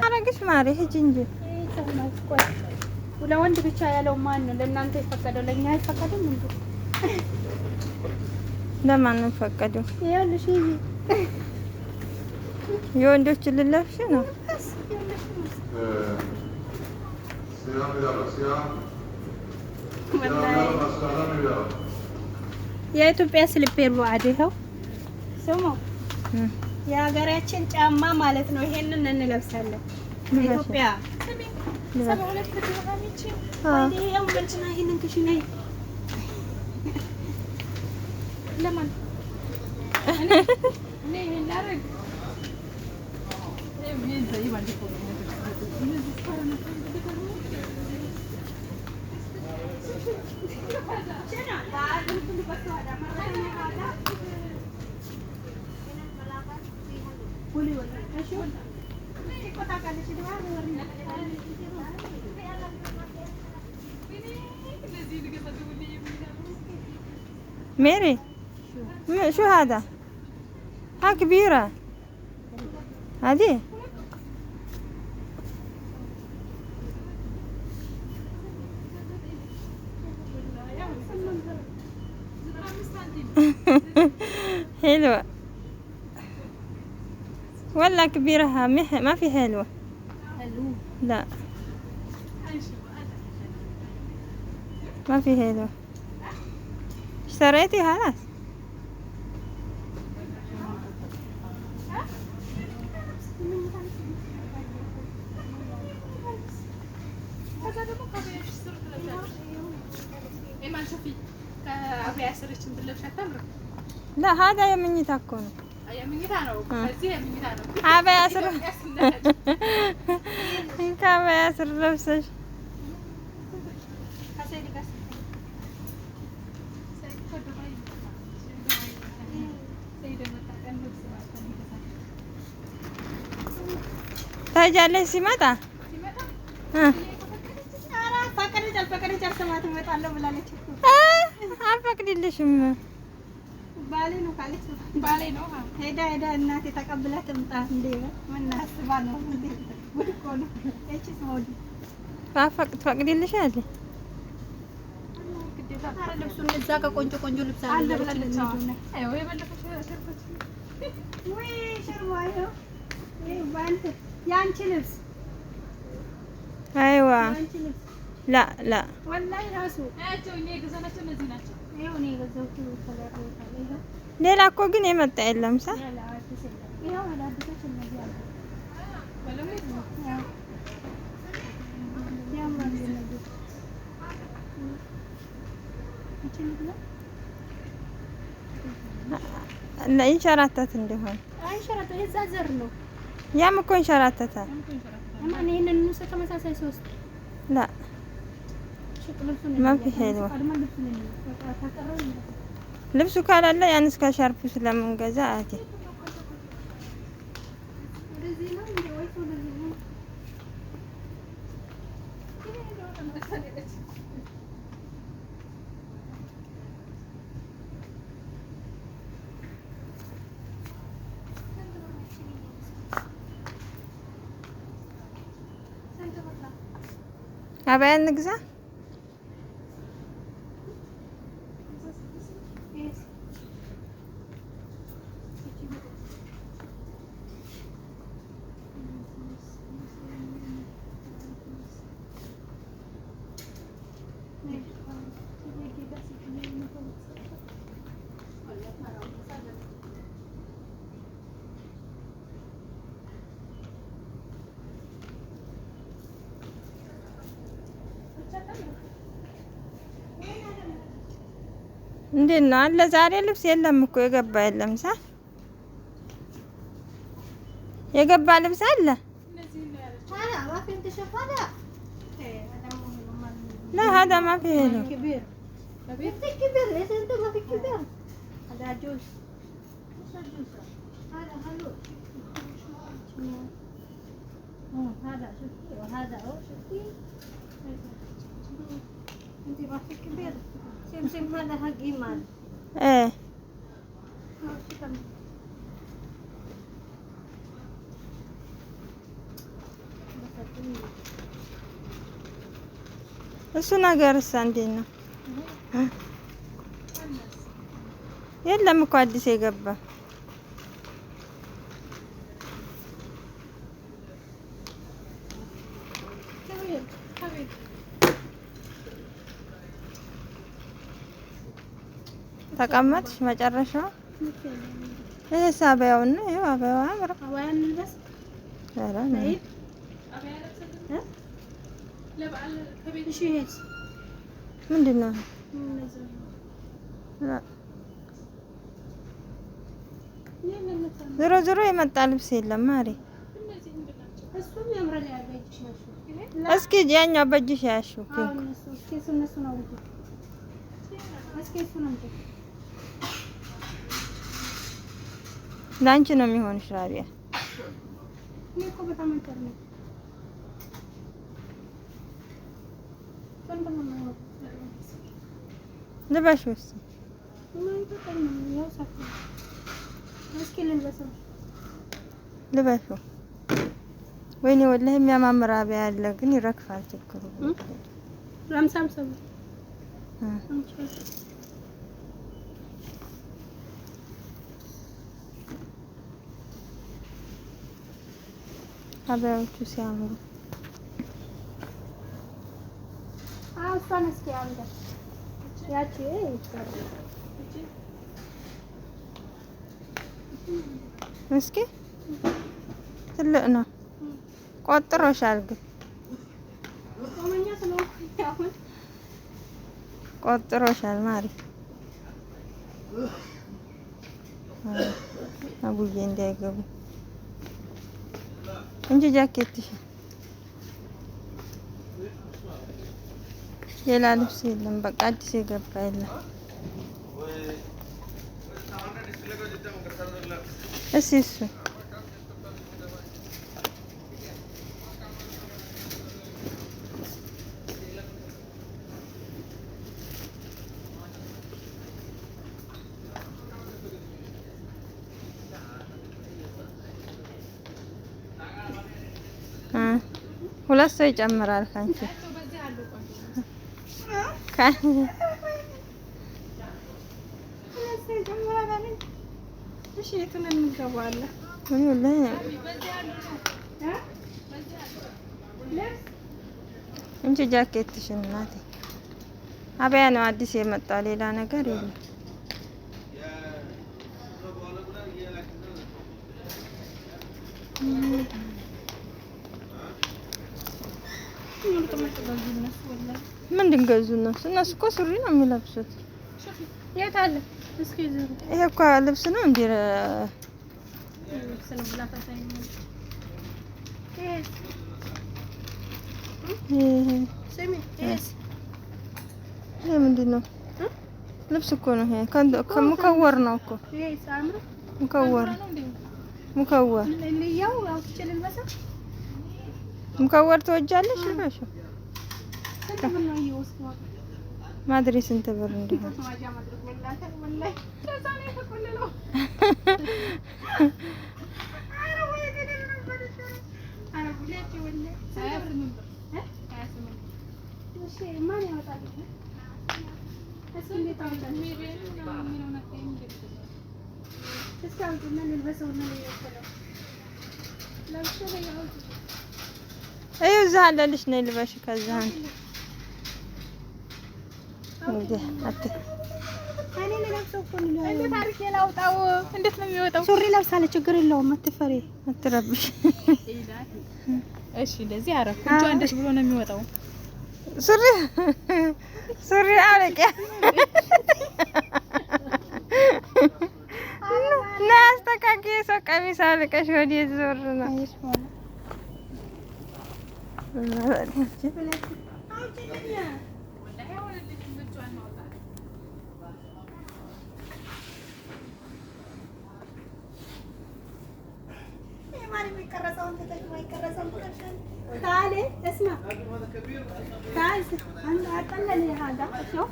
አረግሽ ማሪ ሂጂ እንጂ ለወንድ ብቻ ያለው ማን ነው? ለእናንተ ይፈቀደው ለኛ አይፈቀድም እንዴ? ለማን ነው ፈቀደው? ይኸውልሽ የወንዶች ልለብሽ ነው። የኢትዮጵያ ስሊፐር ዋዕድ ይኸው ስሙ፣ የሀገራችን ጫማ ማለት ነው። ይሄንን እንለብሳለን ኢትዮጵያ። ميري شو هذا؟ ها كبيرة هذه. حلوة ولا كبيرة؟ ما في حلوة. لا ما في حلوة. اشتريتي خلاص؟ لا هذا يمنيتا كونه አበያ ስር ከአበያ ስር ለብሰሽ ታጃለሽ ሲመጣ አልፈቅድልሽም። ባሌ ነው ካለች ባሌ ነው ሄዳ እናቴ ተቀብላ ትምጣ እንዴ ምን አስባ ነው እንዴ? ጉድ እኮ ነው። እቺስ ሞዲ ትፈቅድልሻለሽ? ግዴታ ልብሱን እዛ ከቆንጆ ልብስ አለ ብላለች። አይ ወይ በለፈሽ ሸርፈት ወይ ሸርማዮ ወይ ባንተ ያንቺ ልብስ አይዋ ያንቺ ልብስ ላ ወላሂ ራሱ አያቸው እኔ ገዛናቸው እነዚህ ናቸው። ይሄው እኔ ገዛሁት ከለር ነው። ሌላ እኮ ግን የመጣ የለም። ሳ ለእንሸራተት እንደሆነ ያም እኮ እንሸራተታል። لا ما في حلوة ልብሱ ካላለ ያንስ ከሻርፑ ስለምንገዛ አቴ አበያ እንግዛ። እንዴት ነው አለ? ዛሬ ልብስ የለም እኮ የገባ የለም። ሳ የገባ ልብስ አለ? لا هذا ما فيه له كبير كبير ايش انت ما في كبير هذا عجوز هذا حلو هذا شفتي وهذا اهو شفتي انت ما في كبير سمسم هذا حق ايمان ايه እሱ ነገርስ እንዴት ነው? የለም እኮ አዲስ የገባ ተቀመጥሽ መጨረሻው ይሄ አበያው ነው። ይሄ አበያው አምራ ምንድን ነው? ዞሮ ዞሮ የመጣ ልብስ የለም ማሪ። እስኪ ያኛው በእጅሽ ያሽው ለአንቺ ነው የሚሆንሽ ራቢያ። ልበሽው እስኪ ልበሽው። ወይኔ ወላሂ የሚያማምር አበያ ያለ ግን ይረክፋል። ችግሩ አበያዎቹ ሲያምሩ እስኪ ትልቅ ነው። ቆጥሮሻል ግን ቆጥሮሻል ማሪ። አቡዬ እንዳይገቡ እንጂ ጃኬትሽ ሌላ ልብስ የለም። በቃ አዲስ የገባ የለም። እስኪ እሱ ሁለት ሰው ይጨምራል ካንቺ እንጂ ጃኬትሽን እናቴ አበያ ነው አዲስ የመጣው ሌላ ነገር የለም። ምንድን ገዙ እነሱ? እነሱ እኮ ሱሪ ነው የሚለብሱት። የት አለ? እስኪ ዘሩ ይሄ እኮ ልብስ ነው እንዴ? ይሄ ምንድን ነው? ልብስ እኮ ነው ይሄ። ከሙከወር ነው እኮ ሙከወር ሙከወር ሙከወር ትወጃለሽ? ልበሽው ማድሪ ስንት ብር እንደሆነ እዩ እዛ አለልሽ ነይ ልበሽ። ከዛ እንዴት ነው የሚወጣው? ሱሪ ለብሳለች። ችግር የለውም። አትፈሪ፣ አትረብሽ። እሺ እንደዚህ አረፍ እጇ እንዴት ብሎ ነው የሚወጣው? ሱሪ አለቀ እና አስተካኪ። ሰው ቀሚስ አለቀሽ ወዲህ ዞር ነው። تعالي اسمع تعالي انا اطلع لي هذا شوف